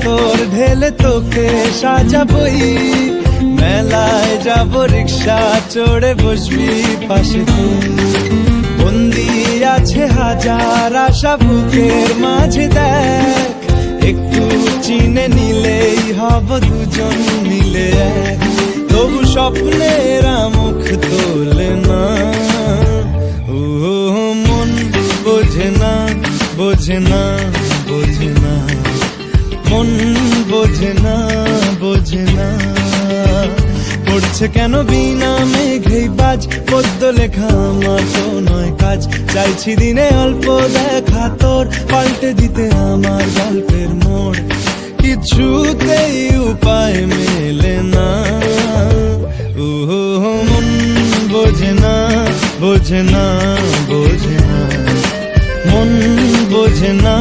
তোর ঢেলে তোকে সাজাবই, মেলায় যাব রিক্সা চড়ে বসবি পাশে তুই। বন্দি আছে হাজার আশা বুকের মাঝে, দেখ একটু চিনে নিলেই হব দুজন মিলে এক। তবু স্বপ্নের মুখ তোলে না, ও মন বোঝে না, বোঝে না, বোঝে না, মন বোঝে না, বোঝে না। পড়ছে কেন বিনা মেঘেই বাজ, পদ্য লেখা আমার তো নয় কাজ। চাইছি দিনে অল্প দেখা তোর, পাল্টে দিতে আমার গল্পের মোড়। কিছুতেই উপায় মেলে না, ও মন বোঝে না, বোঝে না, বোঝে না, মন বোঝে না।